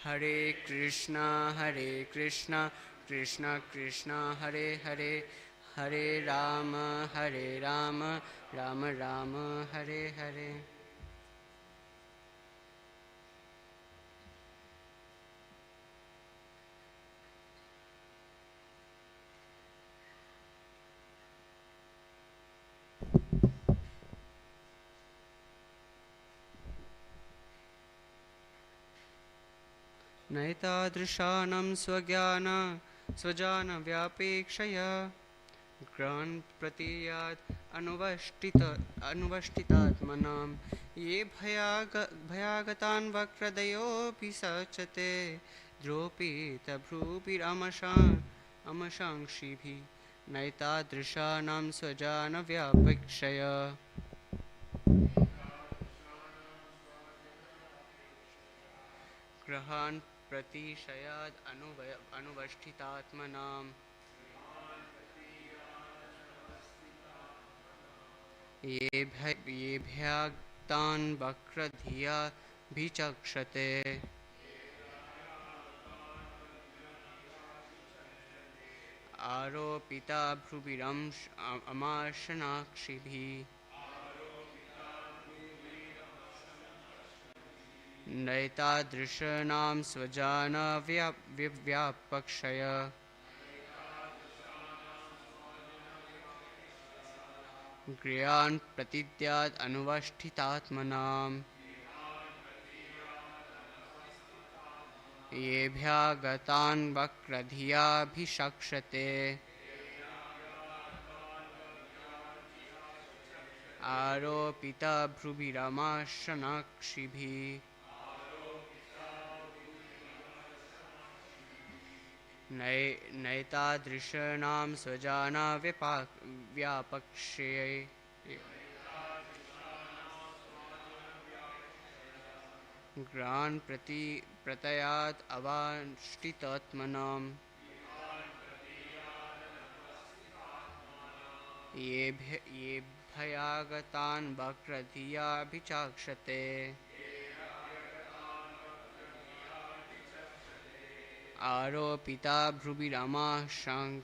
Hare Krishna, Krishna Krishna, Hare Hare, Hare Rama, Rama Rama, Hare Hare. नैतादृशानां स्वजानव्यापेक्षया ग्रान् प्रतीयात् अनुवष्टितात्मनां ये भयागतान् वक्रदयोऽपि सचते द्रोपितभ्रूभिरमशांशिभिः नैतादृशानां स्वजानव्यापेक्षया ग्रहान् प्रतीशयाद् अनुवष्टितात्मनां येभ्याक्तान् वक्रधिया भिचक्षते आरोपिता भ्रुभिरमाशनाक्षिभिः नैतादृशानां स्वजानव्यापक्षय गृहान् प्रतीद्यात् अनुवष्टितात्मनां येभ्यागतान् वक्रधियाभिषक्षते आरोपिता भ्रुभिरमाशनाक्षिभिः नैतादृशानां स्वजानव्यापक्षये ग्रान् प्रतयात् अवाष्टितात्मनां येभ्यागतान् वक्रधियाभिचक्षते आरोपिता भ्रुभिरमाशंसिभिः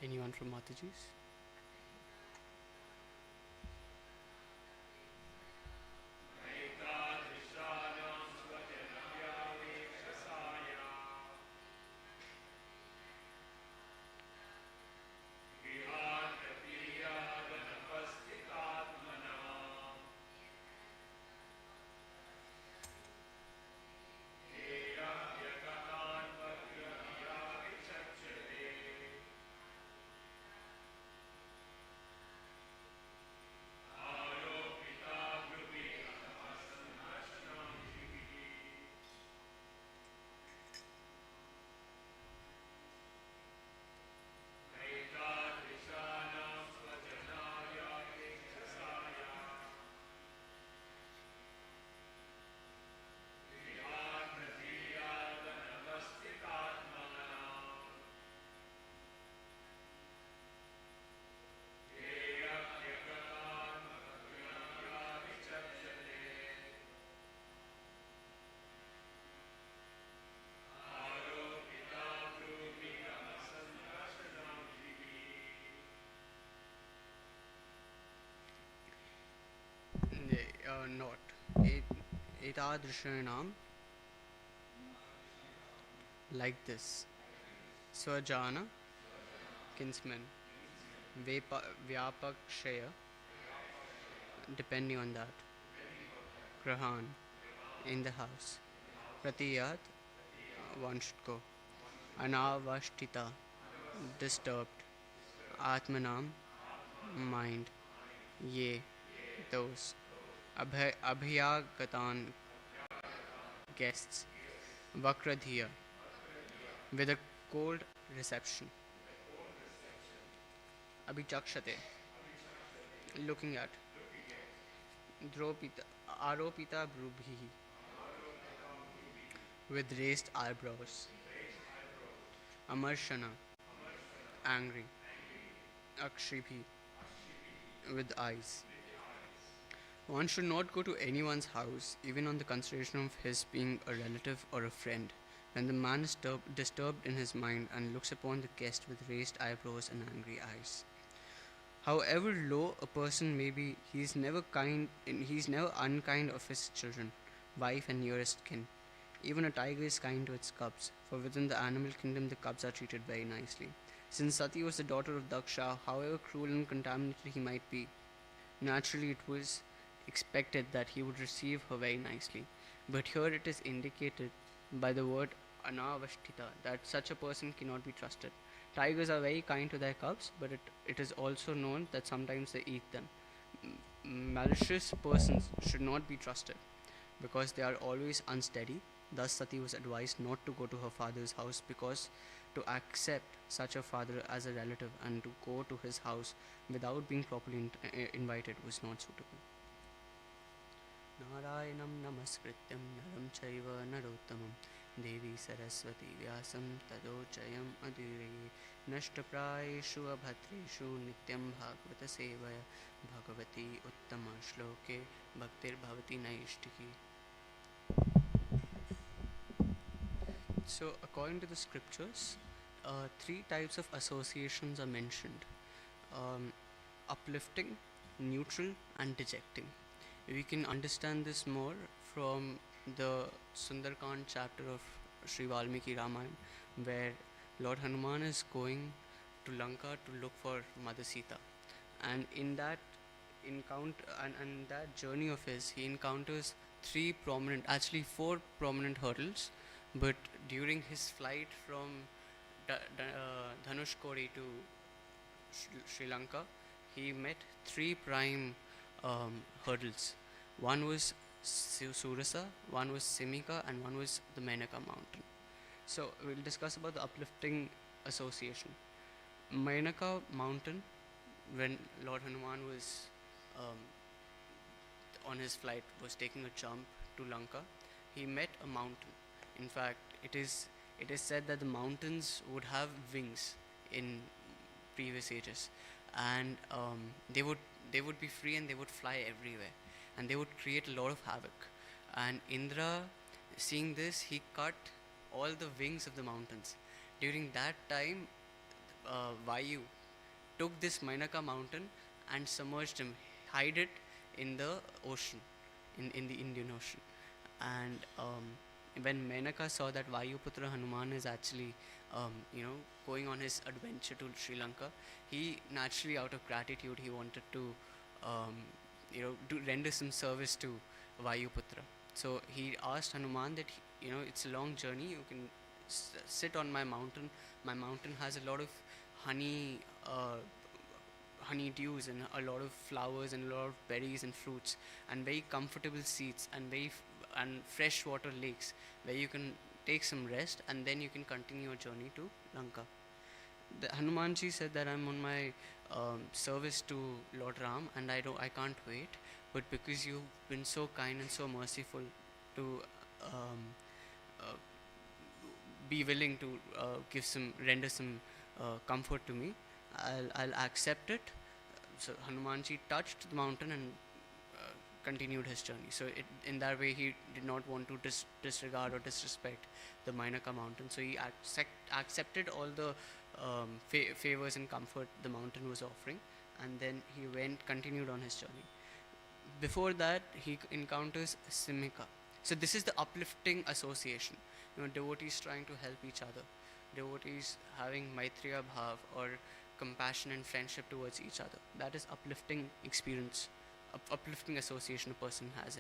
Anyone from Mataji's? not. Etadrishanam, like this. Swajana, kinsman. Vyapakshaya, depending on that. Grahan, in the house. Pratiyat, one should go. Anavashtita, disturbed. Atmanam, mind. Ye, those. Abhyagatan, guests. Vakradhiya, with a cold reception. Abhichakshate, looking at. Dropita, Aropita Brubhi, with raised eyebrows. Amarshana, angry. Akshibhi, with eyes. One should not go to anyone's house, even on the consideration of his being a relative or a friend. When the man is disturbed in his mind and looks upon the guest with raised eyebrows and angry eyes. However low a person may be, he is never unkind of his children, wife and nearest kin. Even a tiger is kind to its cubs, for within the animal kingdom the cubs are treated very nicely. Since Sati was the daughter of Daksha, however cruel and contaminated he might be, naturally it was expected that he would receive her very nicely. But here it is indicated by the word anavashtita that such a person cannot be trusted. Tigers are very kind to their cubs, but it is also known that sometimes they eat them. Malicious persons should not be trusted because they are always unsteady. Thus, Sati was advised not to go to her father's house because to accept such a father as a relative and to go to his house without being properly invited was not suitable. Narayanam namaskrityam naram chaiva narottamam देवी सरस्वती व्यासं तदोचयम् अधीरये नष्टप्रायेषु अभद्रेषु नित्यं भागवतसेवया Bhagwati उत्तमश्लोके भक्तिर्भवति नैष्टिकी. So, according to the scriptures, three types of associations are mentioned: uplifting, neutral, and dejecting. We can understand this more from the Sundarkand chapter of Sri Valmiki Ramayana, where Lord Hanuman is going to Lanka to look for Mother Sita, and in that and that journey of his, he encounters four prominent hurdles. But during his flight from Dhanushkori to Sri Lanka, he met three prime hurdles. One was Surasa, one was Simika, and one was the Menaka mountain. So we'll discuss about the uplifting association. Menaka mountain, when Lord Hanuman was on his flight, was taking a jump to Lanka, he met a mountain. In fact, it is said that the mountains would have wings in previous ages, and they would be free and they would fly everywhere, and they would create a lot of havoc. And Indra, seeing this, he cut all the wings of the mountains. During that time, Vayu took this Mainaka mountain and submerged him, hid it in the ocean, in the Indian Ocean. And when Menaka saw that Vayuputra Hanuman is actually, going on his adventure to Sri Lanka, he naturally, out of gratitude, he wanted to, render some service to Vayuputra. So he asked Hanuman that, it's a long journey. You can sit on my mountain. My mountain has a lot of honey, honeydews and a lot of flowers and a lot of berries and fruits and very comfortable seats and and freshwater lakes where you can take some rest and then you can continue your journey to Lanka. The Hanumanji said that I'm on my service to Lord Ram and I can't wait, but because you've been so kind and so merciful to be willing to render some comfort to me, I'll accept it. So Hanumanji touched the mountain and continued his journey. So in that way, he did not want to disregard or disrespect the Mainaka mountain. So he accepted all the favors and comfort the mountain was offering, and then he continued on his journey. Before that, he encounters Simika. So this is the uplifting association. Devotees trying to help each other, devotees having Maitriya Bhav or compassion and friendship towards each other. That is uplifting experience, uplifting association a person has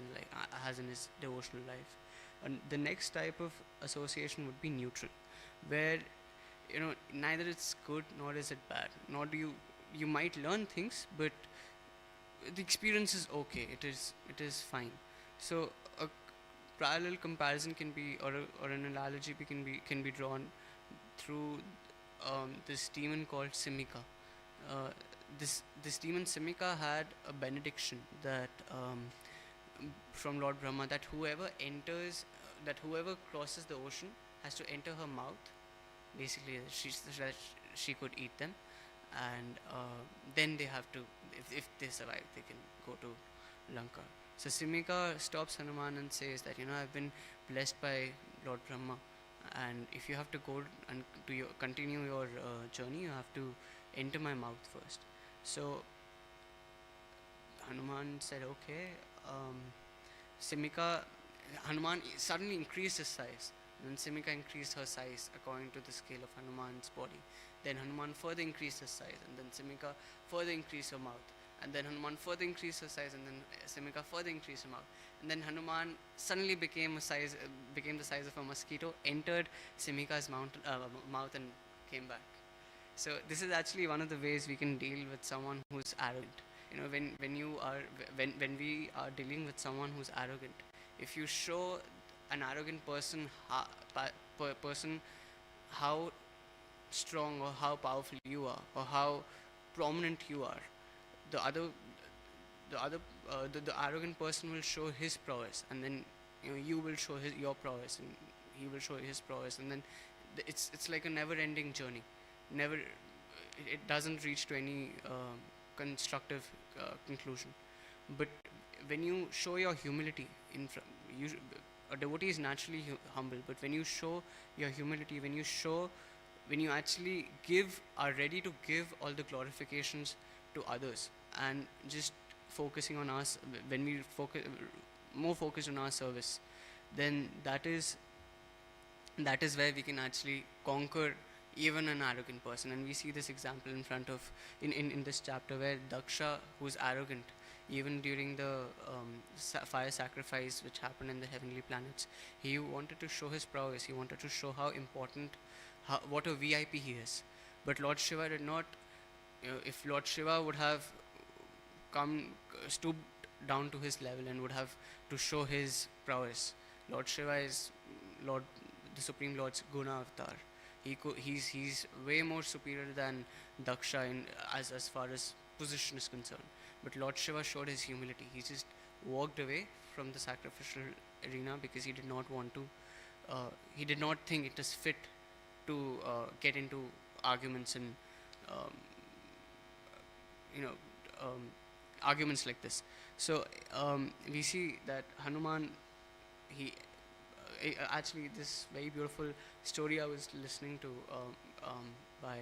in his devotional life. And the next type of association would be neutral, where neither it's good nor is it bad. Nor do you might learn things, but the experience is okay. It is fine. So a parallel comparison can be, or an analogy can be drawn through this demon called Simika. Uh, this demon Simika had a benediction that from Lord Brahma, that whoever crosses the ocean has to enter her mouth. Basically, that she could eat them, and then they have to, if they survive, they can go to Lanka. So Simika stops Hanuman and says that I've been blessed by Lord Brahma, and if you have to go and continue your journey, you have to enter my mouth first. So Hanuman said, okay. Simika, Hanuman suddenly increased his size. And Simika increased her size according to the scale of Hanuman's body. Then Hanuman further increased his size, and then Simika further increased her mouth. And then Hanuman further increased her size, and then Simika further increased her mouth. And then Hanuman suddenly became the size of a mosquito, entered Simika's mouth, and came back. So this is actually one of the ways we can deal with someone who's arrogant. When we are dealing with someone who's arrogant, if you show an arrogant person how strong or how powerful you are or how prominent you are, the other the arrogant person will show his prowess, and then you will show your prowess, and he will show his prowess, and then it's like a never ending journey. Never It doesn't reach to any constructive conclusion. But when you show your humility a devotee is naturally humble, but when you show your humility, when you actually are ready to give all the glorifications to others, and just focusing on us, when we more focused on our service, then that is where we can actually conquer even an arrogant person. And we see this example in this chapter, where Daksha, who's arrogant, even during the fire sacrifice which happened in the heavenly planets, he wanted to show his prowess. He wanted to show how important, what a VIP he is. But Lord Shiva did not. If Lord Shiva would have stooped down to his level and would have to show his prowess, Lord Shiva is the Supreme Lord's Guna avatar. He's way more superior than Daksha as far as position is concerned. But Lord Shiva showed his humility. He just walked away from the sacrificial arena because he did not want to. He did not think it is fit to get into arguments and um, you know arguments like this. So we see that Hanuman, he actually, this very beautiful story I was listening to by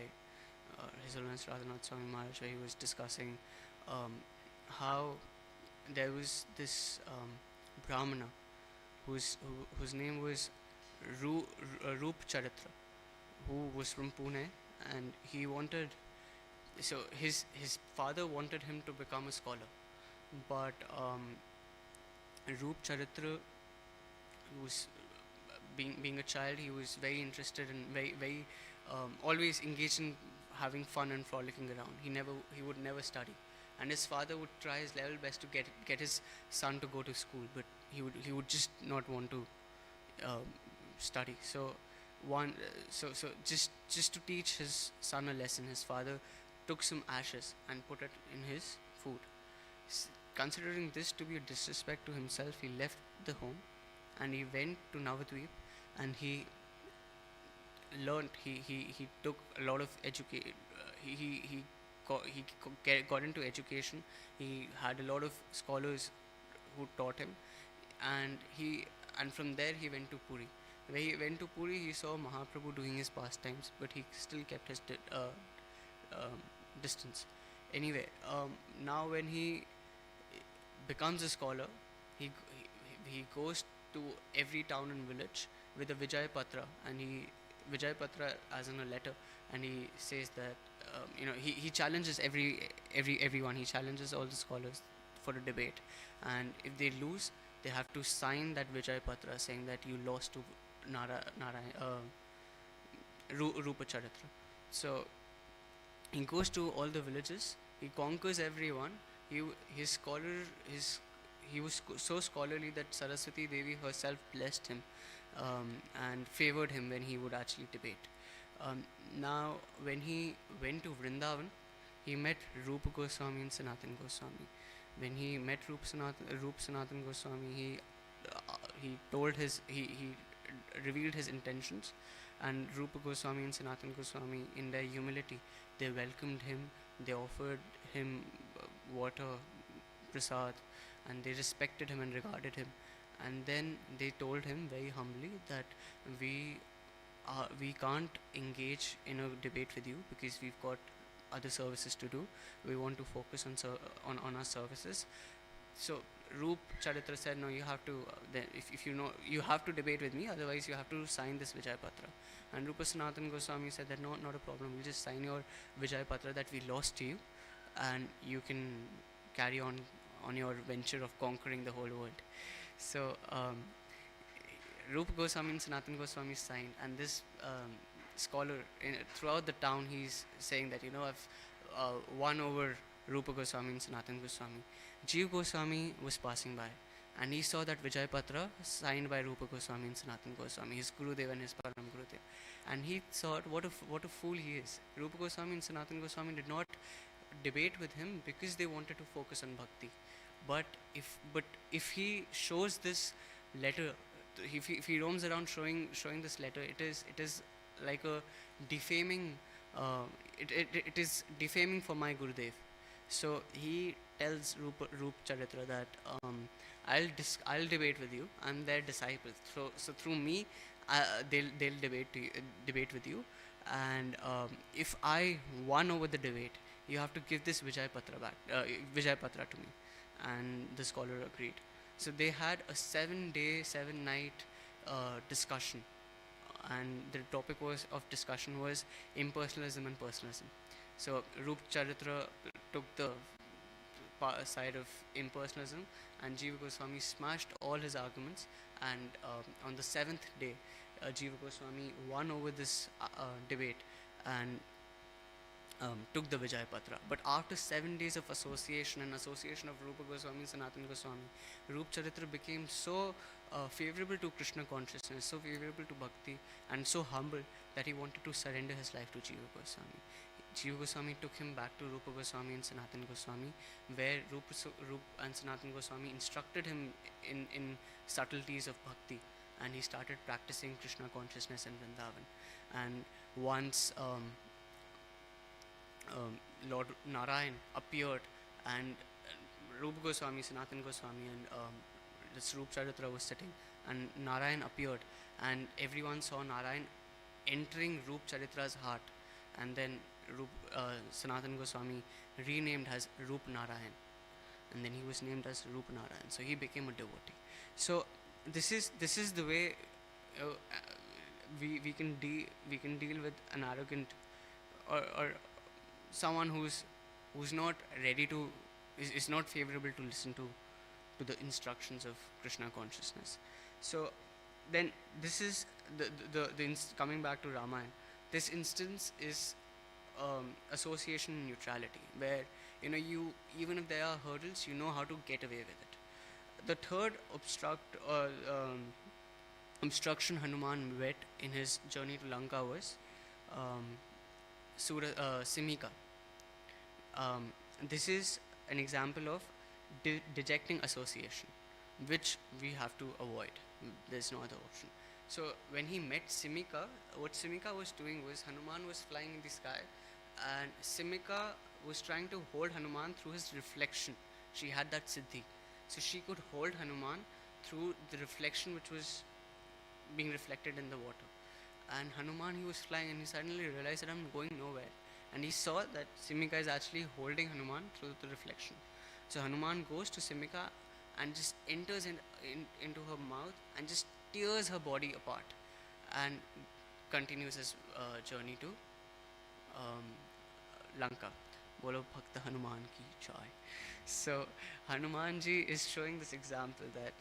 His Holiness Radhanath Swami Maharaj, where he was discussing how there was this Brahmana whose name was Roop Charitra, who was from Pune, and he wanted. So his father wanted him to become a scholar, but Roop Charitra was being a child. He was very interested and very always engaged in having fun and frolicking around. He would never study, and his father would try his level best to get his son to go to school, but he would just not want to study. So just to teach his son a lesson, his father took some ashes and put it in his food. Considering this to be a disrespect to himself, he left the home and he went to Navadvip, and he learned. He took a lot of education. He got into education. He had a lot of scholars who taught him, and from there he went to Puri. When he went to Puri, he saw Mahaprabhu doing his pastimes, but he still kept his distance. Anyway, now when he becomes a scholar. He goes to every town and village with a Vijay Patra, and he Vijay Patra as in a letter, and he says that he challenges everyone. He challenges all the scholars for a debate, and if they lose, they have to sign that Vijay Patra saying that you lost to Rupa Charitra. So he goes to all the villages. He conquers everyone. He his scholar his he was so scholarly that Saraswati Devi herself blessed him and favored him when he would actually debate. Now, when he went to Vrindavan, he met Rupa Goswami and Sanatan Goswami. When he met Rup Sanatan Goswami, he told he revealed his intentions, and Rupa Goswami and Sanatan Goswami, in their humility, they welcomed him. They offered him water, prasad, and they respected him and regarded him. And then they told him very humbly that we we can't engage in a debate with you because we've got other services to do. We want to focus on our services. So Roop Charitra said, no, you have to. Then if you know, you have to debate with me. Otherwise, you have to sign this Vijay Patra. And Rupa Sanatan Goswami said that no, not a problem. We'll just sign your Vijay Patra that we lost to you, and you can carry on your venture of conquering the whole world. So Rupa Goswami and Sanatan Goswami signed, and this scholar throughout the town, he's saying that I've won over Rupa Goswami and Sanatan Goswami. Jeev Goswami was passing by, and he saw that Vijay Patra signed by Rupa Goswami and Sanatan Goswami, his Gurudev and his Param Gurudev, and he thought, what a fool he is. Rupa Goswami and Sanatan Goswami did not debate with him because they wanted to focus on bhakti, but if he shows this letter, if he roams around showing this letter, it is like a defaming. It is defaming for my Gurudev. So he tells Rup Charitra that I'll debate with you. I'm their disciple. So through me, they'll debate with you. And if I won over the debate, you have to give this Vijay Patra to me. And the scholar agreed. So they had a 7-day, 7-night discussion, and the topic of discussion was impersonalism and personalism. So Rup Charitra took the side of impersonalism, and Jiva Goswami smashed all his arguments. And on the 7th day, Jiva Goswami won over this debate and took the Vijay Patra. But after 7 days of association of Rupa Goswami and Sanatan Goswami, Rup Charitra became so favorable to Krishna consciousness, so favorable to bhakti, and so humble that he wanted to surrender his life to Jiva Goswami. Jiva Goswami took him back to Rupa Goswami and Sanatan Goswami, where Rup and Sanatan Goswami instructed him in subtleties of bhakti, and he started practicing Krishna consciousness in Vrindavan. And once Lord Narayan appeared, and Rupa Goswami, Sanatan Goswami, and this Rup Charitra was sitting, and Narayan appeared, and everyone saw Narayan entering Rup Charitra's heart, and then Sanatan Goswami renamed as Rup Narayan, and then he was named as Rup Narayan. So he became a devotee. So this is the way we can deal with an arrogant or someone who's not ready to is not favorable to listen to the instructions of Krishna consciousness. So then this is coming back to Ramayana. This instance is association neutrality, where you even if there are hurdles, you know how to get away with it. The third obstruction Hanuman met in his journey to Lanka was Simika. This is an example of dejecting association, which we have to avoid. There's no other option. So when he met Simika, what Simika was doing was Hanuman was flying in the sky, and Simika was trying to hold Hanuman through his reflection. She had that siddhi, so she could hold Hanuman through the reflection which was being reflected in the water. And Hanuman, he was flying, and he suddenly realized that I'm going nowhere. And he saw that Simika is actually holding Hanuman through the reflection. So Hanuman goes to Simika and just enters into her mouth and just tears her body apart and continues his journey to um, Lanka. Bolo Bhakta Hanuman ki jai. So Hanumanji is showing this example that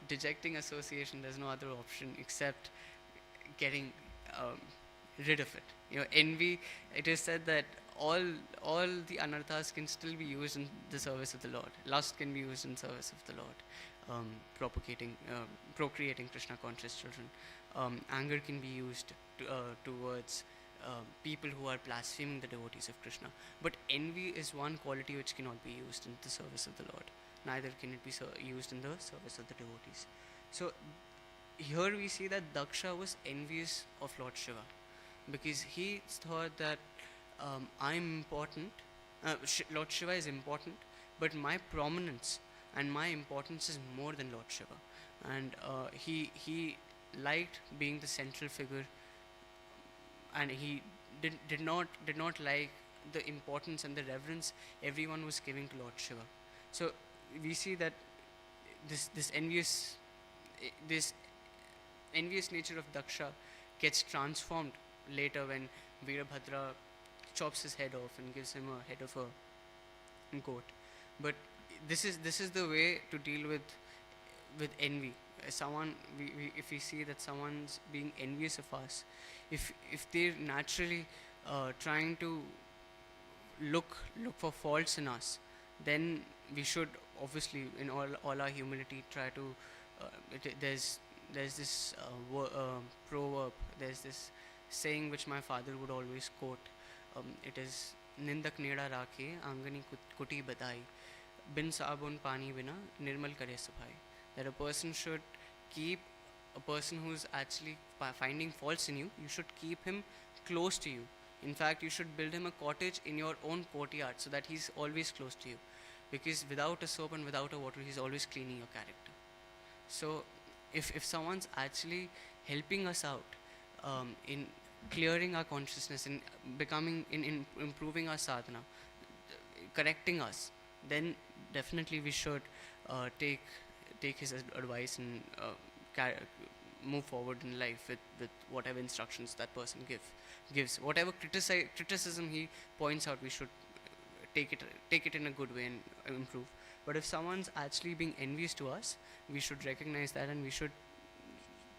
dejecting association, there's no other option except getting um, rid of it. Envy. It is said that all all the anarthas can still be used in the service of the Lord. Lust can be used in service of the Lord, propagating, procreating Krishna conscious children. Anger can be used towards people who are blaspheming the devotees of Krishna. But envy is one quality which cannot be used in the service of the Lord. Neither can it be used in the service of the devotees. So here we see that Daksha was envious of Lord Shiva because he thought that I'm important, Lord Shiva is important, but my prominence and my importance is more than Lord Shiva. And he liked being the central figure, and he did not like the importance and the reverence everyone was giving to Lord Shiva. So we see that this this envious nature of Daksha gets transformed later when Veerabhadra chops his head off and gives him a head of a goat. But this is the way to deal with envy. Someone, if we see that someone's being envious of us, if they're naturally trying to look for faults in us, then we should obviously, in all our humility, try to. There's this proverb. There's this saying which my father would always quote. It is Nindak neda rakhe angani kuti badai bin sabun pani bina nirmal kare sabhai. That a person should keep a person who's actually finding faults in you. You should keep him close to you. In fact, you should build him a cottage in your own courtyard so that he's always close to you. Because without a soap and without a water, he's always cleaning your character. So if someone's actually helping us out in clearing our consciousness, in becoming, in improving our sadhana, correcting us, then definitely we should take his advice and move forward in life with whatever instructions that person gives. Whatever criticism he points out, we should take it in a good way and improve. But if someone's actually being envious to us, we should recognize that and we should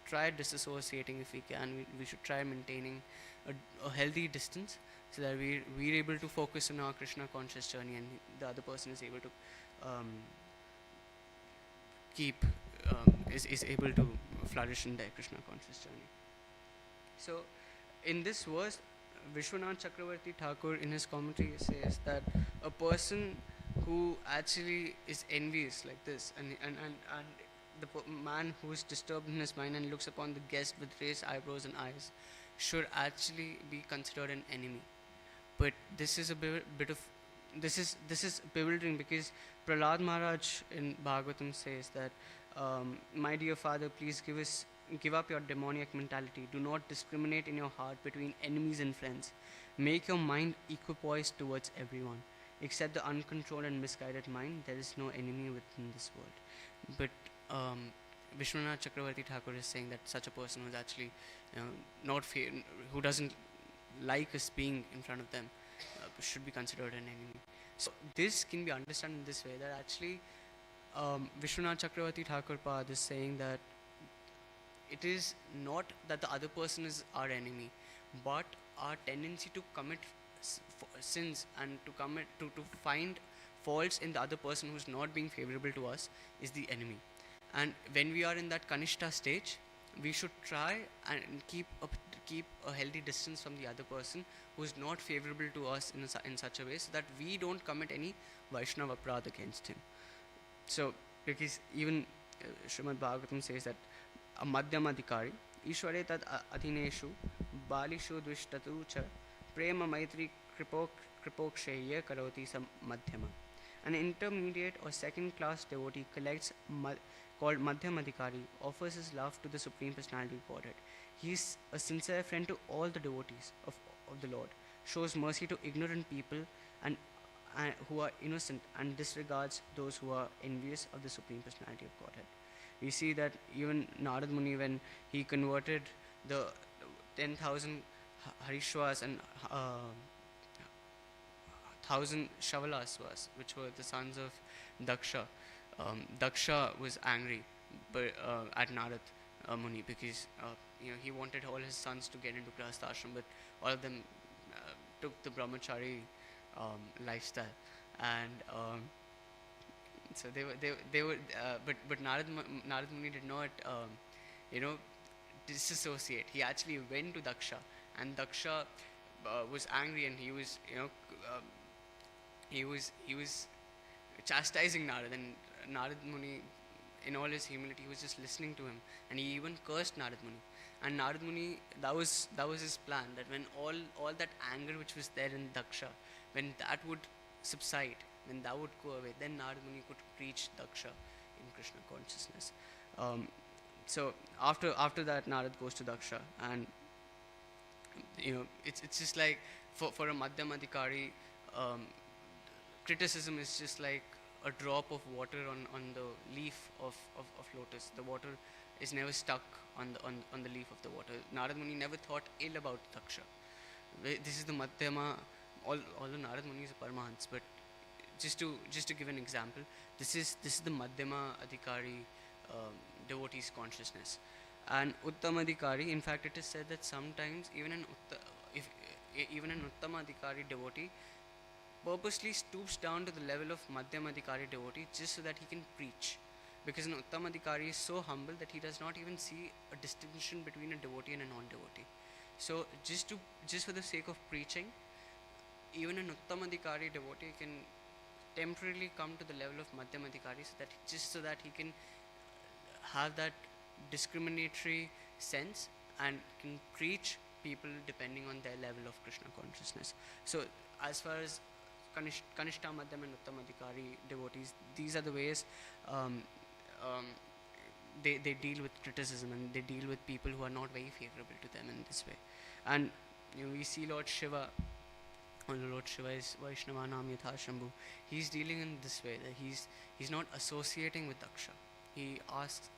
try disassociating if we can. We should try maintaining a healthy distance so that we're able to focus on our Krishna conscious journey and the other person is able to keep is able to flourish in their Krishna conscious journey. So in this verse, Vishwanath Chakravarti Thakur in his commentary says that a person who actually is envious like this, and the man who is disturbed in his mind and looks upon the guest with raised eyebrows and eyes should actually be considered an enemy. But this is a bit of this is bewildering because Prahlad Maharaj in Bhagavatam says that my dear father, please give up your demoniac mentality. Do not discriminate in your heart between enemies and friends. Make your mind equipoised towards everyone. Except the uncontrolled and misguided mind, there is no enemy within this world. But Vishwanath Chakravarti Thakur is saying that such a person who's actually who doesn't like us being in front of them should be considered an enemy. So this can be understood in this way, that actually Vishwanath Chakravarti Thakur Pad is saying that it is not that the other person is our enemy, but our tendency to commit sins and to find faults in the other person who's not being favorable to us is the enemy. And when we are in that Kanishta stage, we should try and keep a healthy distance from the other person who is not favorable to us in such a way, so that we don't commit any Vaishnava aparadha against him. So, because even Srimad Bhagavatam says that a madhyama adhikari ishware tad adhineshu balishu dvishtatu cha prema maitri kripoksheya karoti sam madhyama. An intermediate or second class devotee called Madhyam Adhikari offers his love to the Supreme Personality of Godhead. He is a sincere friend to all the devotees of the Lord, shows mercy to ignorant people, and who are innocent and disregards those who are envious of the Supreme Personality of Godhead. We see that even Narad Muni, when he converted the 10,000 Harishwas and 1,000 Shavalasvas, which were the sons of Daksha, Daksha was angry at Narad Muni because he wanted all his sons to get into Grihastha ashram, but all of them took the brahmachari lifestyle, and so they were but Narad Muni did not you know disassociate. He actually went to Daksha, and Daksha was angry, and he was chastising Narad, and Narad Muni, in all his humility, he was just listening to him, and he even cursed Narad Muni. And Narad Muni, that was his plan, that when all that anger which was there in Daksha, when that would subside, when that would go away, then Narad Muni could preach Daksha in Krishna consciousness. Um, so after that, Narad goes to Daksha, and it's just like for a Madhyamadikari, um, criticism is just like a drop of water on the leaf of lotus. The water is never stuck on the leaf of the water. Narad Muni never thought ill about Daksha. This is the Madhyama, although Narad Muni is a Paramahansa, but just to give an example, this is the Madhyama Adhikari devotee's consciousness. And Uttama Adhikari, in fact, it is said that sometimes even an Uttama Adhikari devotee purposely stoops down to the level of Madhyama Adhikari devotee just so that he can preach. Because an Uttama Adhikari is so humble that he does not even see a distinction between a devotee and a non-devotee. So just for the sake of preaching, even an Uttama Adhikari devotee can temporarily come to the level of Madhyama Adhikari, so that he can have that discriminatory sense and can preach people depending on their level of Krishna consciousness. So as far as Kanishta, Madhyam and Uttama Adhikari devotees, these are the ways um, um, they deal with criticism, and they deal with people who are not very favorable to them in this way. And we see Lord Shiva, Lord Shiva is Vaishnavanam Yatha Shambhu. He's dealing in this way, that he's not associating with Daksha. He asks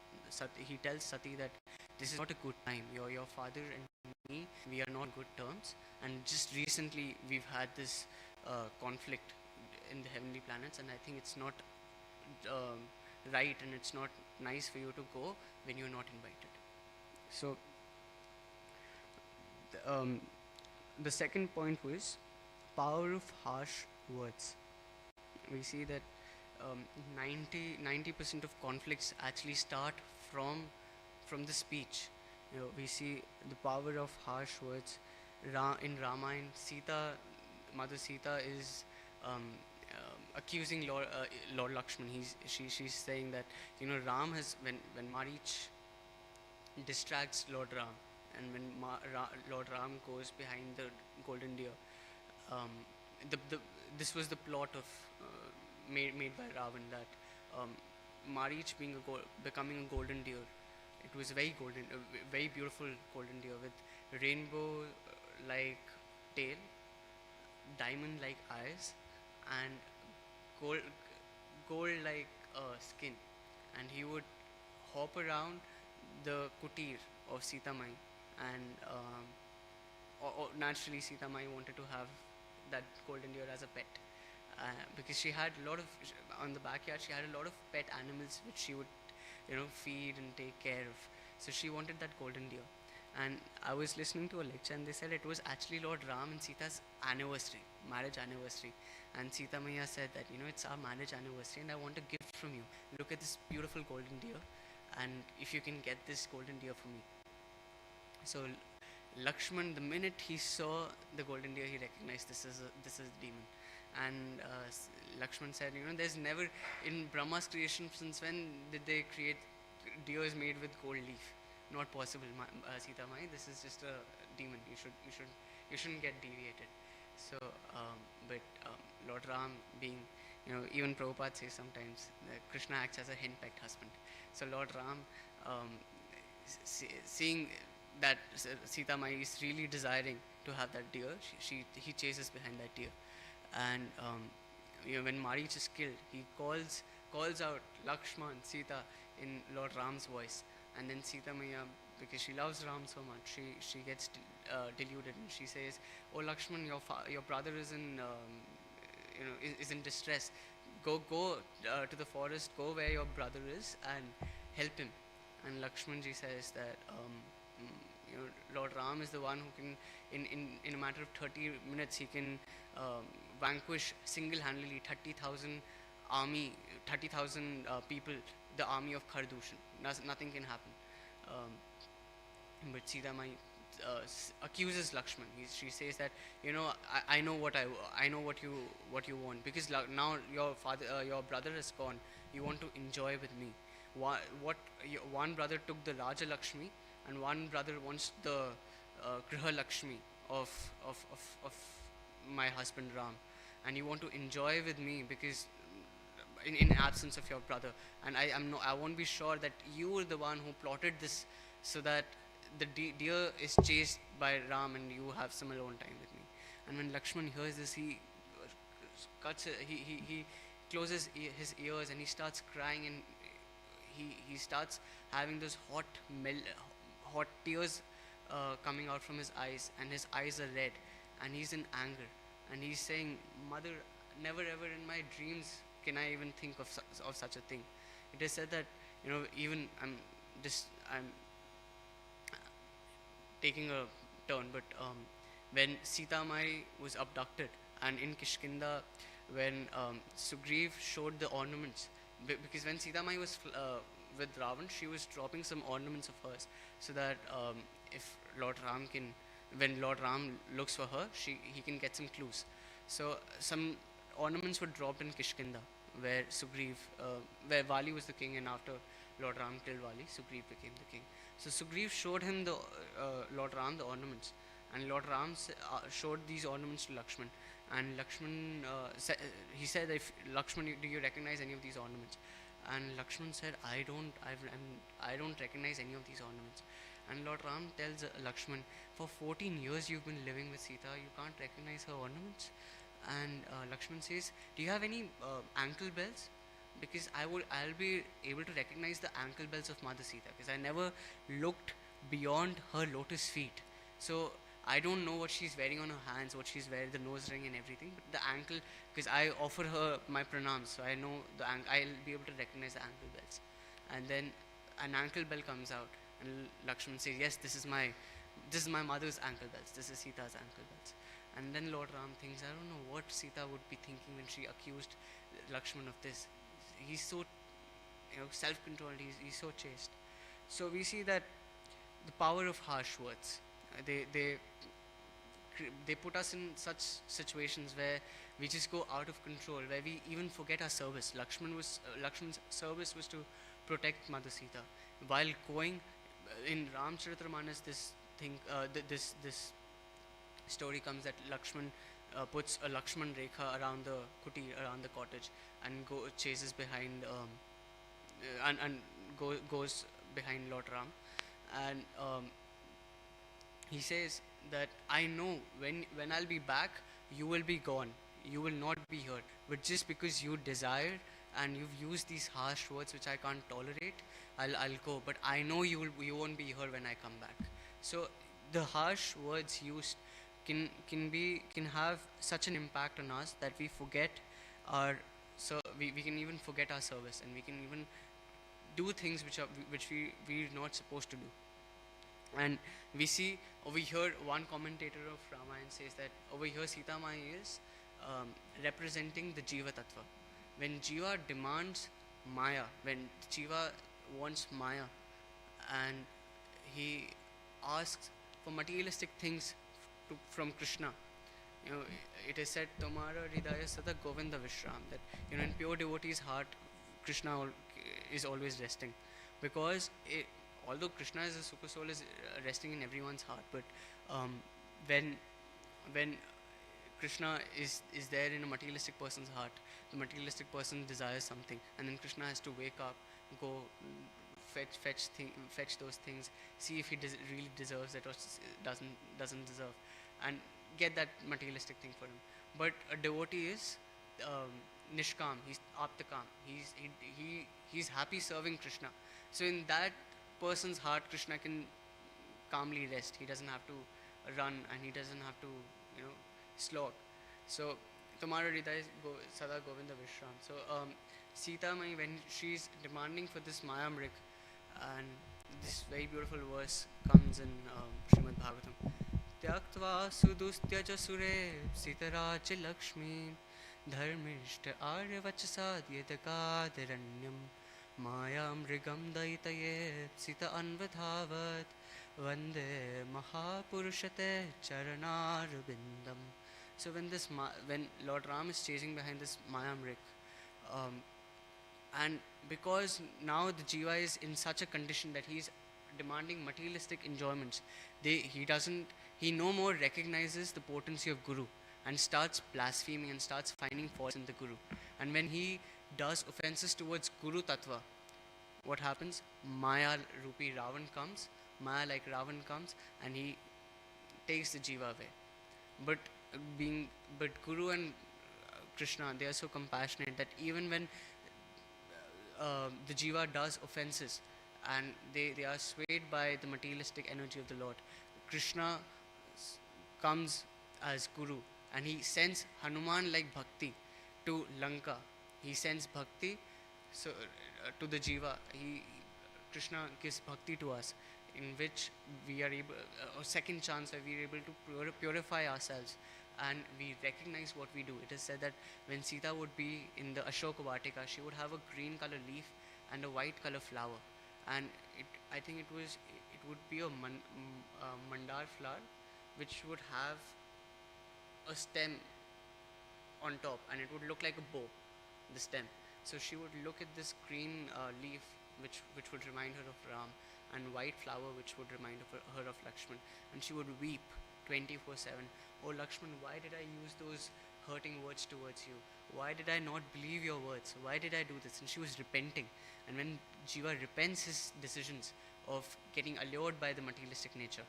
he tells Sati that this is not a good time. Your father and me, we are not on good terms, and just recently we've had this conflict in the heavenly planets, and I think it's not right, and it's not nice for you to go when you're not invited. So the second point was power of harsh words. We see that 90% of conflicts actually start from the speech. We see the power of harsh words. In Ramayana, Mother Sita is accusing Lord Lakshman. She's saying that Ram has, when Marich distracts Lord Ram, and when Lord Ram goes behind the golden deer, um, this was the plot of made by Ravan, that Marich becoming a golden deer. It was very beautiful golden deer with rainbow like tail, diamond like eyes, and gold like skin. And he would hop around the kutir of Sita Mai, and or naturally Sita Mai wanted to have that golden deer as a pet, because she had a lot of, on the backyard she had a lot of pet animals which she would feed and take care of. So she wanted that golden deer. And I was listening to a lecture, and they said it was actually Lord Ram and Sita's marriage anniversary. And Sita Maya said that it's our marriage anniversary, and I want a gift from you. Look at this beautiful golden deer, and if you can get this golden deer for me. So Lakshman, the minute he saw the golden deer, he recognized this is a demon. And Lakshman said, there's never, in Brahma's creation, since when did they create deers made with gold leaf? Not possible, Sita Mai. This is just a demon. You shouldn't get deviated. So, but Lord Ram, being, even Prabhupada says sometimes that Krishna acts as a henpecked husband. So Lord Ram, seeing that Sita Mai is really desiring to have that deer, he chases behind that deer, and when Marich is killed, he calls out Lakshman, Sita in Lord Ram's voice, and then Sita Maya, because she loves Ram so much, she gets deluded, and she says, "Oh Lakshman, your brother is in is in distress. Go to the forest, go where your brother is, and help him." And Lakshmanji says that Lord Ram is the one who can, in a matter of 30 minutes, he can vanquish single-handedly 30,000 army, 30,000 people, the army of Khardushan. Nothing can happen. Um, but Sita Mai accuses Lakshman. She says that I know I know what you want, because now your brother is gone. You want to enjoy with me. One brother took the larger Lakshmi, and one brother wants the Griha Lakshmi of, of my husband Ram, and you want to enjoy with me because in absence of your brother, and I won't be sure that you were the one who plotted this, so that the deer is chased by Ram and you have some alone time with me. And when Lakshman hears this, he he closes his ears and he starts crying, and he starts having those hot tears coming out from his eyes, and his eyes are red, and he's in anger, and he's saying, "Mother, never ever in my dreams can I even think of such a thing." It is said that even I'm taking a turn, but when Sita Mai was abducted, and in Kishkinda, when Sugriv showed the ornaments, because when Sita Mai was with Ravan, she was dropping some ornaments of hers, so that if Lord Ram can, when Lord Ram looks for her, he can get some clues. So some ornaments were dropped in Kishkinda, where where Vali was the king, and after Lord Ram killed Vali, Sugriv became the king. So Sugriv showed him the Lord Ram the ornaments, and Lord Ram showed these ornaments to Lakshman, and Lakshman he said, "If Lakshman, do you recognize any of these ornaments?" And Lakshman said, I don't recognize any of these ornaments." And Lord Ram tells Lakshman, "For 14 years you've been living with Sita, you can't recognize her ornaments?" And Lakshman says, "Do you have any ankle bells? Because I'll be able to recognize the ankle bells of Mother Sita, because I never looked beyond her lotus feet. So I don't know what she's wearing on her hands, what she's wearing, the nose ring and everything, but the ankle, because I offer her my pranams, so I know I'll be able to recognize the ankle bells." And then an ankle bell comes out, and Lakshman says, "Yes, this is my mother's ankle bells. This is Sita's ankle bells." And then Lord Ram thinks, I don't know what Sita would be thinking when she accused Lakshman of this. He's so self-controlled. He's so chaste. So we see that the power of harsh words. They put us in such situations where we just go out of control, where we even forget our service. Lakshman's service was to protect Mother Sita. While going in Ramcharitramanas, this thing, this story comes that Lakshman puts a Lakshman Rekha around the kuti, around the cottage, and chases behind and goes behind Lord Ram, and he says that, "I know when I'll be back, you will be gone. You will not be here. But just because you desired and you've used these harsh words which I can't tolerate, I'll go. But I know you won't be here when I come back." So the harsh words used can have such an impact on us that we forget our, so we can even forget our service, and we can even do things which we're not supposed to do. And we see over here, one commentator of Ramayana says that over here Sita Mai is representing the Jiva Tattva. When Jiva demands Maya, when Jiva wants Maya, and he asks for materialistic things from Krishna, it is said, "Tomara Hridaya Sada Govinda Vishram," that in pure devotee's heart, Krishna is always resting, because although Krishna is a super soul, is resting in everyone's heart, but when Krishna is there in a materialistic person's heart, the materialistic person desires something, and then Krishna has to wake up, go fetch those things, see if he really deserves it or doesn't deserve, and get that materialistic thing for him. But a devotee is nishkam, he's aptakam, he's happy serving Krishna. So in that person's heart, Krishna can calmly rest. He doesn't have to run, and he doesn't have to, slog. So Tumhara Hriday Sada Govinda Vishram. So Sita Mai, when she's demanding for this Mayamrik, and this very beautiful verse comes in Srimad Bhagavatam. Tyaktva sudustyaja sure sitaraj lakshmi dharmishta aryavachasad yadakadaranyam mayam rigam daitaye sita anvadhavat vande mahapurushate charanarvindam. So when Lord Ram is chasing behind this Mayamrik, um, and because now the jiva is in such a condition that he's demanding materialistic enjoyments, he no more recognizes the potency of Guru, and starts blaspheming and starts finding faults in the Guru. And when he does offenses towards Guru Tattva, what happens? Maya Rupi Ravan comes, Maya like Ravan comes, and he takes the jiva away. But but Guru and Krishna, they are so compassionate that even when the jiva does offenses, and they are swayed by the materialistic energy of the Lord, Krishna comes as Guru, and he sends Hanuman like bhakti to Lanka. He sends bhakti, so to the jiva. Krishna gives bhakti to us, in which we are able, a second chance where we are able to purify ourselves, and we recognize what we do. It is said that when Sita would be in the Ashoka Vatika, she would have a green color leaf and a white color flower, and I think it would be a mandar flower, which would have a stem on top, and it would look like a bow, the stem. So she would look at this green leaf, which would remind her of Ram, and white flower, which would remind her of Lakshman, and she would weep 24/7. Oh Lakshman, why did I use those hurting words towards you? Why did I not believe your words? Why did I do this? And she was repenting. And when Jiva repents his decisions of getting allured by the materialistic nature,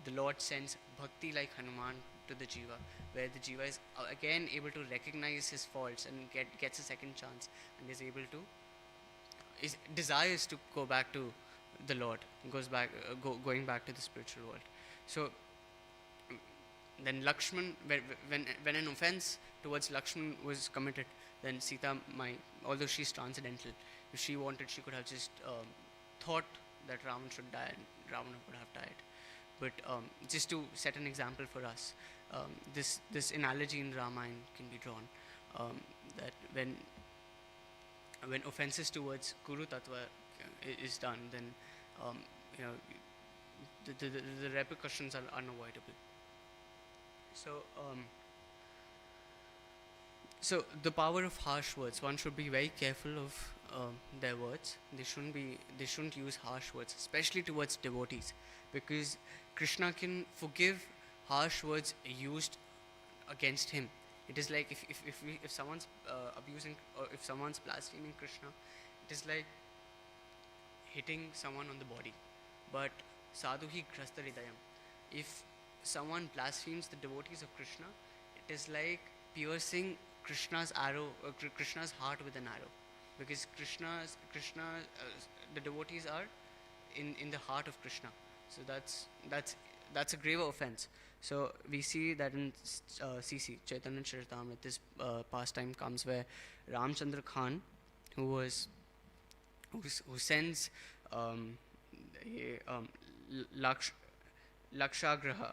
the Lord sends bhakti like Hanuman to the Jiva, where the Jiva is again able to recognize his faults and gets a second chance, and is able to desires to go back to the Lord, going back to the spiritual world. So then Lakshman, when an offense towards Lakshman was committed, then Sita, although she's transcendental, if she wanted, she could have just thought that Ravan should die, and Ravana would have died. But just to set an example for us, this analogy in Ramayana can be drawn, that when offenses towards Guru Tattva is done, then you know the repercussions are unavoidable. So the power of harsh words. One should be very careful of their words. They shouldn't use harsh words, especially towards devotees, because Krishna can forgive harsh words used against him. It is like if someone's abusing, or if someone's blaspheming Krishna, it is like hitting someone on the body. But sadhuhi grasta hridayam. If someone blasphemes the devotees of Krishna, it is like piercing Krishna's heart with an arrow, because the devotees are in the heart of Krishna. So that's a grave offense. So we see that in CC Chaitanya Charitamrita, this pastime comes where Ramchandra Khan, who sends Lakshagura,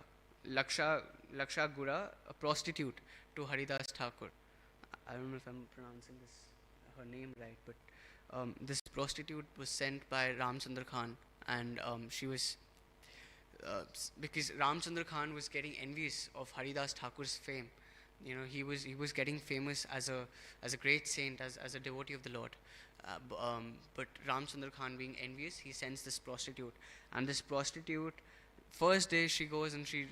a prostitute, to Haridas Thakur. I don't know if I'm pronouncing her name right, but this prostitute was sent by Ramchandra Khan, and she was because Ramchandra Khan was getting envious of Haridas Thakur's fame. He was getting famous as a great saint, as a devotee of the Lord. But Ramchandra Khan, being envious, he sends this prostitute, and this prostitute, first day she goes and she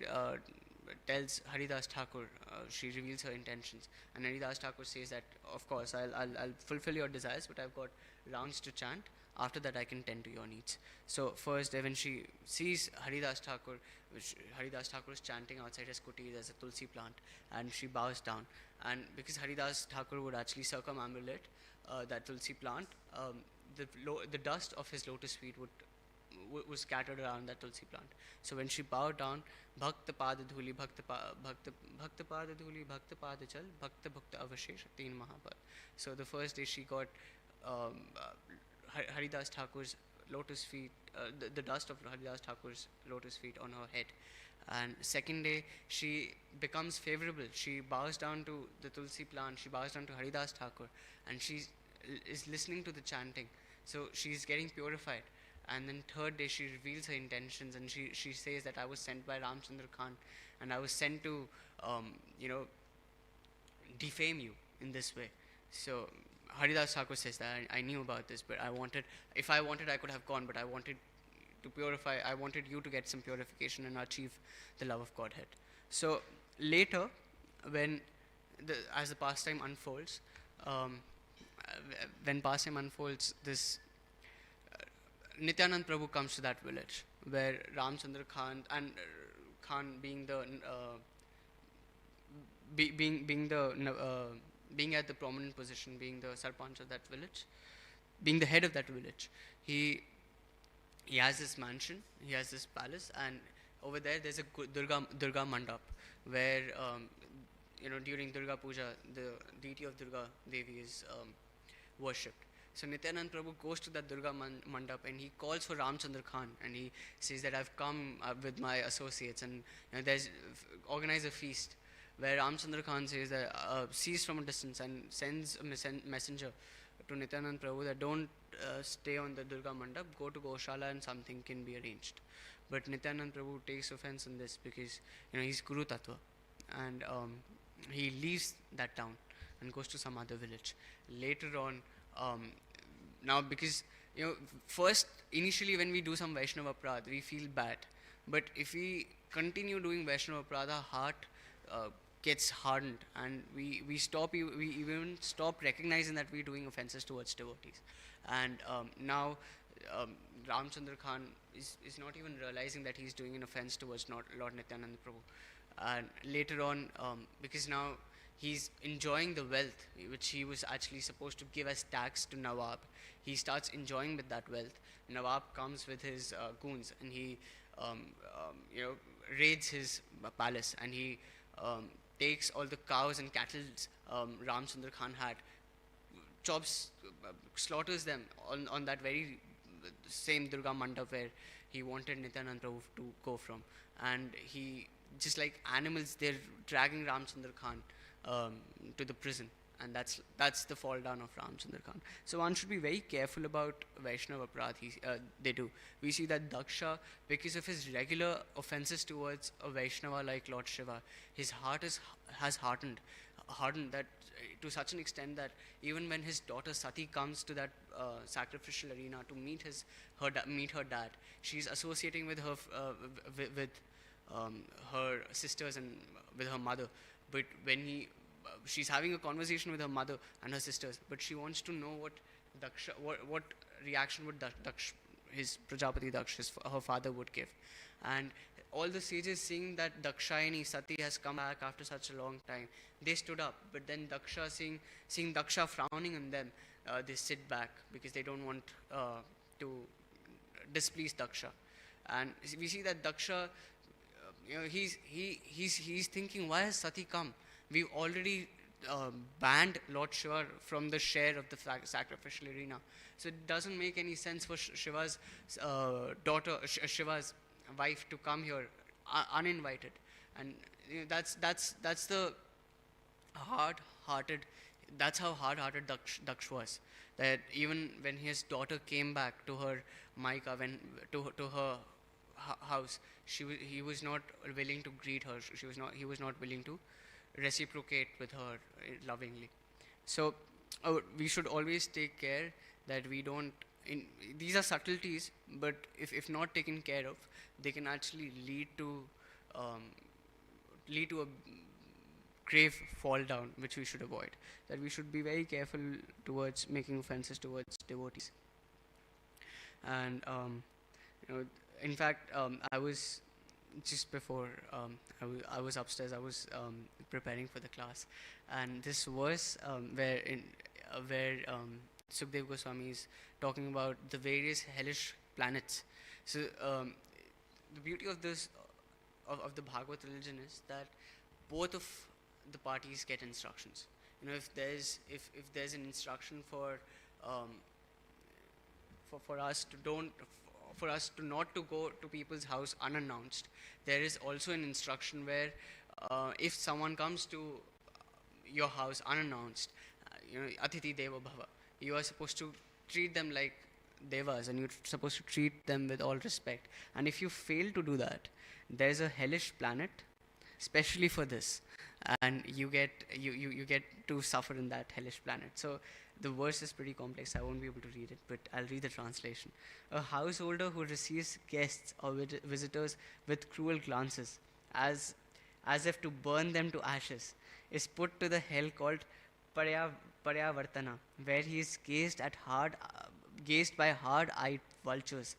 tells Haridas Thakur, she reveals her intentions, and Haridas Thakur says that, of course, I'll fulfill your desires, but I've got rounds to chant. After that, I can tend to your needs. So first day, when she sees Haridas Thakur Haridas Thakur is chanting outside his kuti. There's a tulsi plant, and she bows down. And because Haridas Thakur would actually circumambulate that tulsi plant, the dust of his lotus feet was scattered around that tulsi plant. So when she bowed down, Bhakta Pada Dhuli, Bhakta Pada Dhuli, Bhakta Pada Chal, Bhakta Bhakta Avashesh, Teen Mahapad. So the first day she got Haridas Thakur's lotus feet, the dust of Haridas Thakur's lotus feet on her head. And second day, she becomes favorable. She bows down to the tulsi plant, she bows down to Haridas Thakur, and she is listening to the chanting. So she's getting purified. And then third day, she reveals her intentions, and she says that I was sent by Ramchandra Khan, and I was sent to, you know, defame you in this way. So Haridas Thakur says that I knew about this, but if I wanted, I could have gone, but I wanted to purify, I wanted you to get some purification and achieve the love of Godhead. So later, when as the pastime unfolds, this Nityanand Prabhu comes to that village where Ramchandra Khan and Khan being the being at the prominent position, being the sarpanch of that village, being the head of that village, he has this mansion, he has this palace, and over there's a Durga Mandap where during Durga Puja the deity of Durga Devi is worshipped. So Nityanand Prabhu goes to that Durga Mandap and he calls for Ramchandra Khan and he says that I've come with my associates and organize a feast, where Ramchandra Khan says that sees from a distance and sends a messenger to Nityanand Prabhu that don't stay on the Durga Mandap, go to Goshala and something can be arranged. But Nityanand Prabhu takes offense on this because he's Guru Tattva, and he leaves that town and goes to some other village. Later on, now because first initially when we do some Vaishnava Aparadha we feel bad, but if we continue doing Vaishnava Aparadha, our heart gets hardened and we even stop recognizing that we're doing offenses towards devotees. And now Ramchandra Khan is not even realizing that he's doing an offense towards Lord Nityananda Prabhu. And later on, because now he's enjoying the wealth which he was actually supposed to give as tax to Nawab, he starts enjoying with that wealth. Nawab comes with his goons and he raids his palace, and he takes all the cows and cattle Ramchandra Khan had, slaughters them on that very same Durga Mandap where he wanted Nityanand Prabhu to go from. And he, just like animals, they're dragging Ramchandra Khan to the prison, and that's the fall down of Ramchandra Khan. So one should be very careful about Vaishnava Aparadha they do. We see that Daksha, because of his regular offenses towards a Vaishnava like Lord Shiva, his heart has hardened that to such an extent that even when his daughter Sati comes to that sacrificial arena to meet her dad, she's associating with her with her sisters and with her mother. But when she's having a conversation with her mother and her sisters, but she wants to know what reaction would his Prajapati Daksha, her father, would give. And all the sages, seeing that Dakshayani Sati has come back after such a long time, they stood up. But then Daksha, seeing Daksha frowning on them, they sit back because they don't want to displease Daksha. And we see that Daksha, he's thinking, why has Sati come? We've already banned Lord Shiva from the share of the sacrificial arena. So it doesn't make any sense for Shiva's daughter, Shiva's wife, to come here uninvited. And that's the hard-hearted. That's how hard-hearted Daksh was. That even when his daughter came back to her Maika, to her house, he was not willing to greet her. He was not willing to reciprocate with her lovingly. So we should always take care that we don't. These are subtleties, but if not taken care of, they can actually lead to a grave fall down, which we should avoid. That we should be very careful towards making offenses towards devotees. And in fact, I was just before I was upstairs, I was preparing for the class, and this verse where Sukdev Goswami is talking about the various hellish planets. So the beauty of this of the Bhagavad religion is that both of the parties get instructions. If there's an instruction um, for us to don't for us to not to go to people's house unannounced, there is also an instruction where if someone comes to your house unannounced, Atiti Deva Bhava, you are supposed to treat them like devas, and you're supposed to treat them with all respect. And if you fail to do that, there's a hellish planet especially for this, and you get to suffer in that hellish planet. So the verse is pretty complex. I won't be able to read it, but I'll read the translation. A householder who receives guests or visitors with cruel glances, as as if to burn them to ashes, is put to the hell called Parya, Paryavartana, where he is gazed by hard-eyed vultures,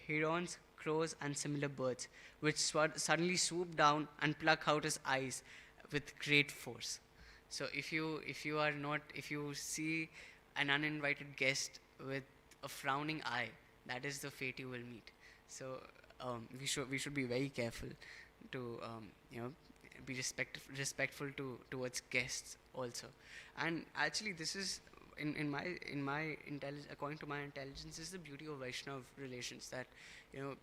herons, crows, and similar birds, which suddenly swoop down and pluck out his eyes with great force. So if you see an uninvited guest with a frowning eye, that is the fate you will meet. So we should be very careful to be respectful towards guests also. And actually, this is in my according to my intelligence, this is the beauty of Vaishnav relations, that you know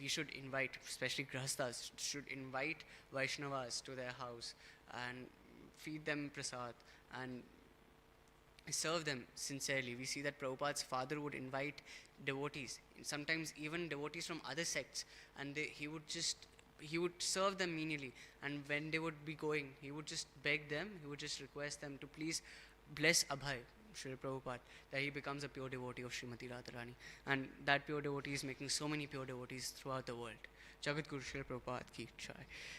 we should invite, especially grahasthas should invite Vaishnavas to their house and feed them prasad and serve them sincerely. We see that Prabhupada's father would invite devotees, sometimes even devotees from other sects, and he would serve them menially. And when they would be going, he would just beg them, he would just request them to please bless Abhay, Srila Prabhupada, that he becomes a pure devotee of Srimati Radharani. And that pure devotee is making so many pure devotees throughout the world. Jagat Guru Srila Prabhupada ki jai.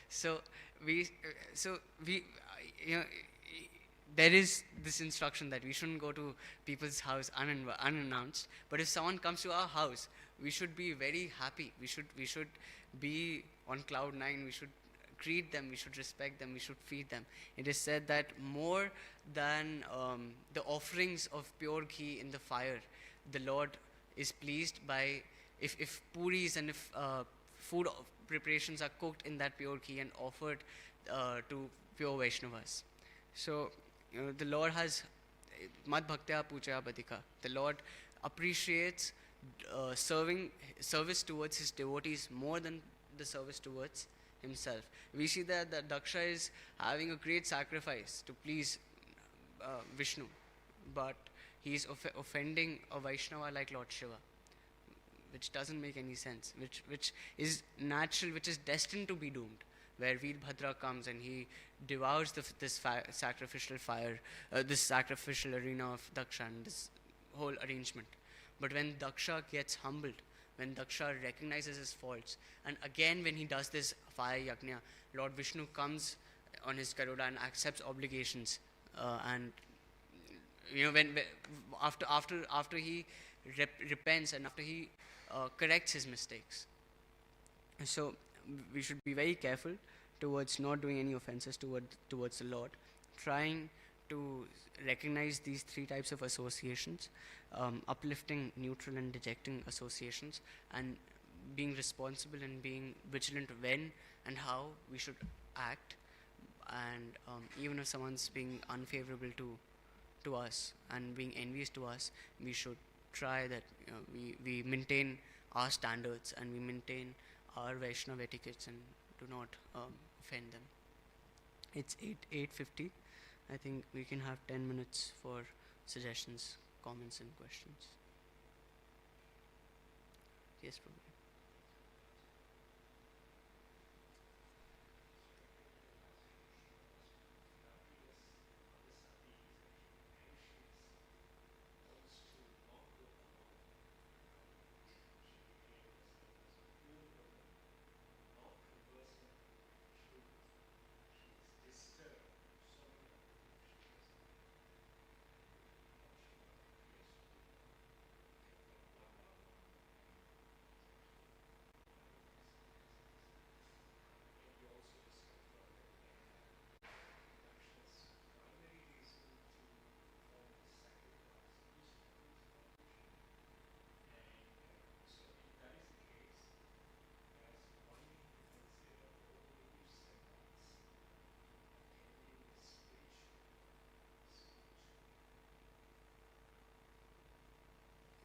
So we, you know, there is this instruction that we shouldn't go to people's house unannounced. But if someone comes to our house, we should be very happy. We should be on cloud nine. We should greet them. We should respect them. We should feed them. It is said that more than the offerings of pure ghee in the fire, the Lord is pleased by if puris and if food preparations are cooked in that pure ghee and offered to pure Vaishnavas. So the Lord has Mad Bhaktya Puja Badika. The Lord appreciates service towards his devotees more than the service towards himself. We see that Daksha is having a great sacrifice to please Vishnu, but he is offending a Vaishnava like Lord Shiva, which doesn't make any sense, which is natural, which is destined to be doomed, where Veerbhadra comes and he devours this sacrificial fire, this sacrificial arena of Daksha and this whole arrangement. But when Daksha gets humbled, when Daksha recognizes his faults, and again when he does this fire yajna, Lord Vishnu comes on his Garuda and accepts obligations, and when after he repents and after he corrects his mistakes. So we should be very careful towards not doing any offenses towards the Lord, trying to recognize these three types of associations: uplifting, neutral, and dejecting associations, and being responsible and being vigilant when and how we should act. And even if someone's being unfavorable to us and being envious to us, we should try that we maintain our standards and we maintain our Vaishnava etiquettes and do not offend them. It's 8:50. I think we can have 10 minutes for suggestions, comments, and questions. Yes, Prabhu.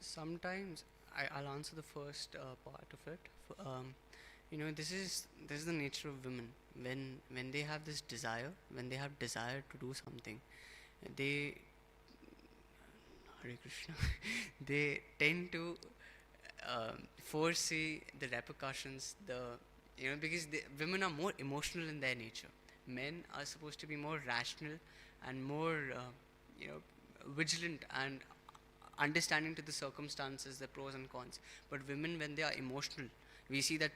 Sometimes I'll answer the first part of it. This is the nature of women. When they have this desire, when they have desire to do something, they Hare Krishna, they tend to foresee the repercussions. Because women are more emotional in their nature. Men are supposed to be more rational and more you know vigilant and understanding to the circumstances, the pros and cons. But women, when they are emotional, we see that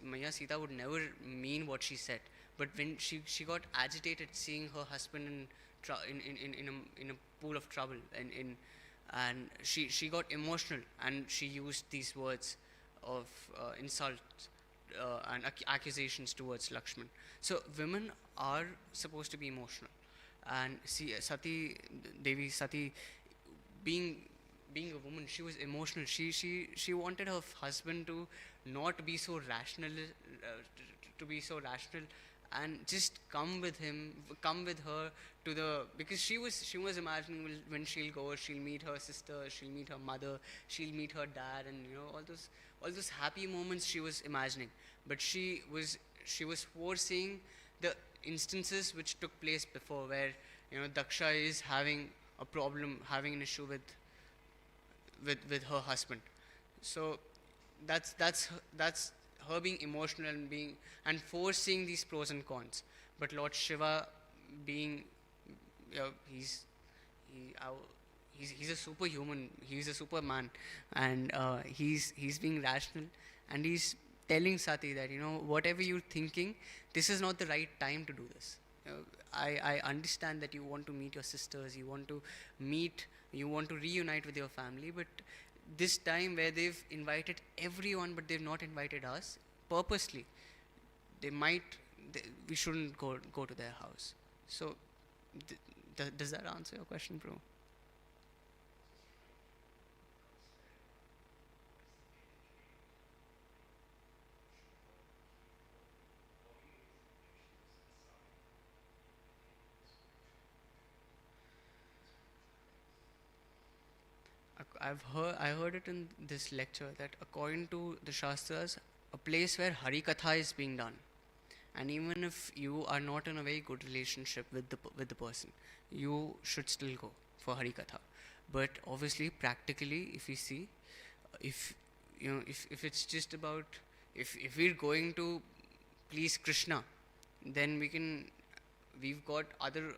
Maya Sita would never mean what she said. But when she got agitated seeing her husband in a pool of trouble, and she got emotional, and she used these words of insult and accusations towards Lakshman. So women are supposed to be emotional, and see Devi Sati, being being a woman, she was emotional. She wanted her husband to not be so rational, to be so rational, and just come with her to the, because she was imagining, when she'll go, she'll meet her sister, she'll meet her mother, she'll meet her dad, and all those happy moments she was imagining. But she was foreseeing the instances which took place before, where Daksha is having a problem, having an issue with her husband. So that's her being emotional and foreseeing these pros and cons. But Lord Shiva, being, he's he he's a superhuman, he's a superman, and he's being rational, and he's telling Sati that, whatever you're thinking, this is not the right time to do this. I understand that you want to meet your sisters, you want to reunite with your family, but this time where they've invited everyone but they've not invited us purposely, they might, we shouldn't go to their house. So, does that answer your question, bro? I heard it in this lecture that according to the Shastras, a place where Hari Katha is being done, and even if you are not in a very good relationship with the person, you should still go for Hari Katha. But obviously, practically, if we see, if if it's just about, if we're going to please Krishna, then we've got other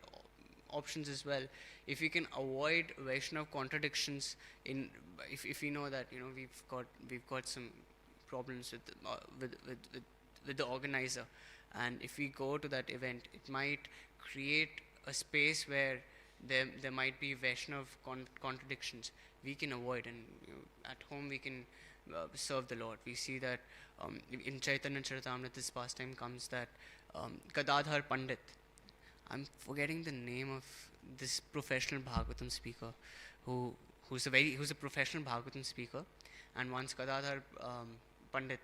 options as well. If we can avoid Vaishnav contradictions, in if we know that, we've got some problems with the organizer, and if we go to that event, it might create a space where there might be Vaishnav contradictions. We can avoid, and at home we can serve the Lord. We see that in Chaitanya Charitamrita, this pastime comes that Gadadhar Pandit, I'm forgetting the name of this professional Bhagavatam speaker, who's a professional Bhagavatam speaker, and once Gadadhar Pandit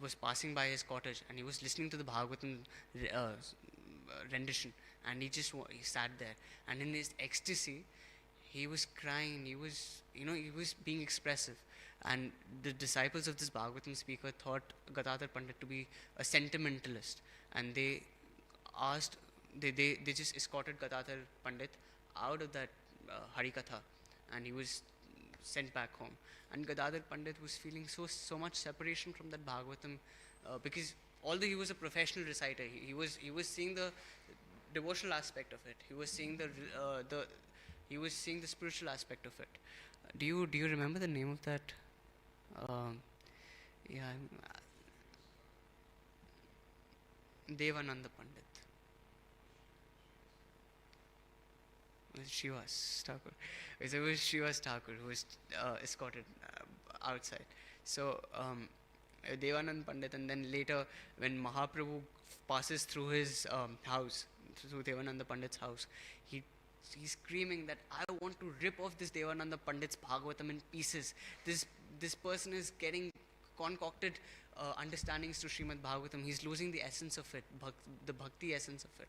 was passing by his cottage, and he was listening to the Bhagavatam rendition, and he sat there, and in his ecstasy, he was crying. He was being expressive, and the disciples of this Bhagavatam speaker thought Gadadhar Pandit to be a sentimentalist, and asked they just escorted Gadadhar Pandit out of that Harikatha, and he was sent back home. And Gadadhar Pandit was feeling so much separation from that Bhagavatam, because although he was a professional reciter, he was seeing the devotional aspect of it. He was seeing the spiritual aspect of it. Do you remember the name of that? Um, yeah, Devananda Pandit. Shivas Thakur. So it was Shivas Thakur who was escorted outside. So Devanand Pandit, and then later when Mahaprabhu passes through his house, through Devananda Pandit's house, he he's screaming that I want to rip off this Devananda Pandit's Bhagavatam in pieces. This person is getting concocted understandings to Srimad Bhagavatam. He's losing the essence of it, the bhakti essence of it.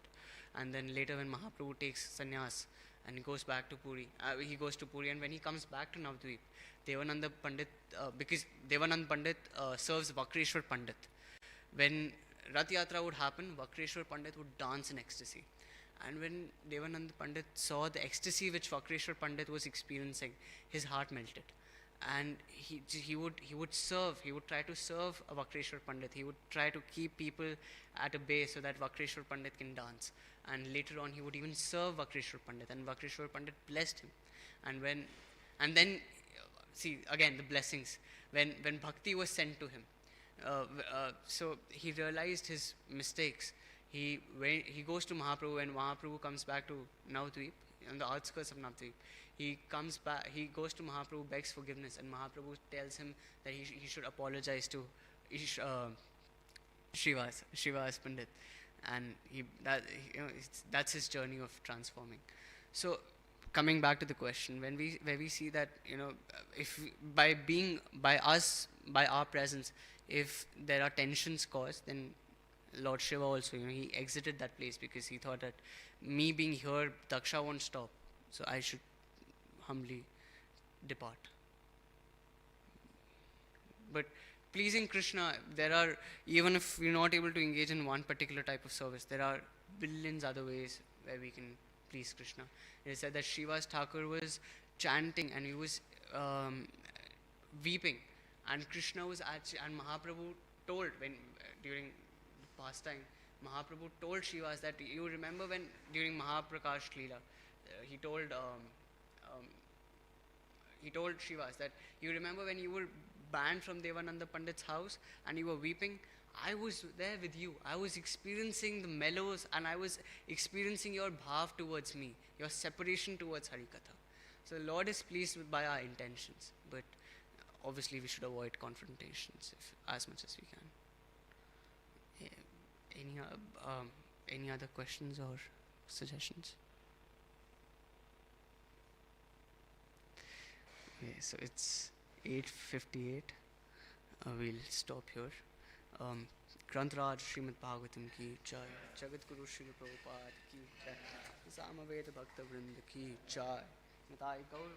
And then later when Mahaprabhu takes sannyas, and he goes back to Puri. He goes to Puri, and when he comes back to Navadvip, Devananda Pandit, because Devanand Pandit serves Vakreshwar Pandit. When Rath Yatra would happen, Vakreshwar Pandit would dance in ecstasy. And when Devanand Pandit saw the ecstasy which Vakreshwar Pandit was experiencing, his heart melted. And he would try to serve a Vakreshwar Pandit. He would try to keep people at a bay so that Vakreshwar Pandit can dance. And later on, he would even serve Vakreshwar Pandit, and Vakreshwar Pandit blessed him. And when, and then, see again the blessings. When bhakti was sent to him, so he realized his mistakes. He goes to Mahaprabhu, and Mahaprabhu comes back to Navadvip, on the outskirts of Navadvip. He comes back. He goes to Mahaprabhu, begs forgiveness, and Mahaprabhu tells him that he should apologize to Shivas Pandit, and that's his journey of transforming. So, coming back to the question, where we see that, if by our presence, if there are tensions caused, then Lord Shiva also, he exited that place because he thought that me being here, Daksha won't stop, so I should humbly depart. But pleasing Krishna, there are, even if we're not able to engage in one particular type of service, there are billions other ways where we can please Krishna. It is said that Srivas Thakur was chanting, and he was weeping, and Krishna was actually, and Mahaprabhu told, during the pastime, Mahaprabhu told Srivas that, you remember when during Mahaprakash Leela, he told Srivas that, you remember when you were banned from Devananda Pandit's house and you were weeping? I was there with you. I was experiencing the mellows, and I was experiencing your bhav towards me, your separation towards Harikatha. So the Lord is pleased by our intentions, but obviously we should avoid confrontations as much as we can. Any other questions or suggestions? Okay, so it's 8:58. We'll stop here. Grantraj Srimad Bhagavatam ki jai, Jagat Guru Srila Prabhupada ki jai, Samaveda Bhakta Vrinda ki jai, Nitai Gaur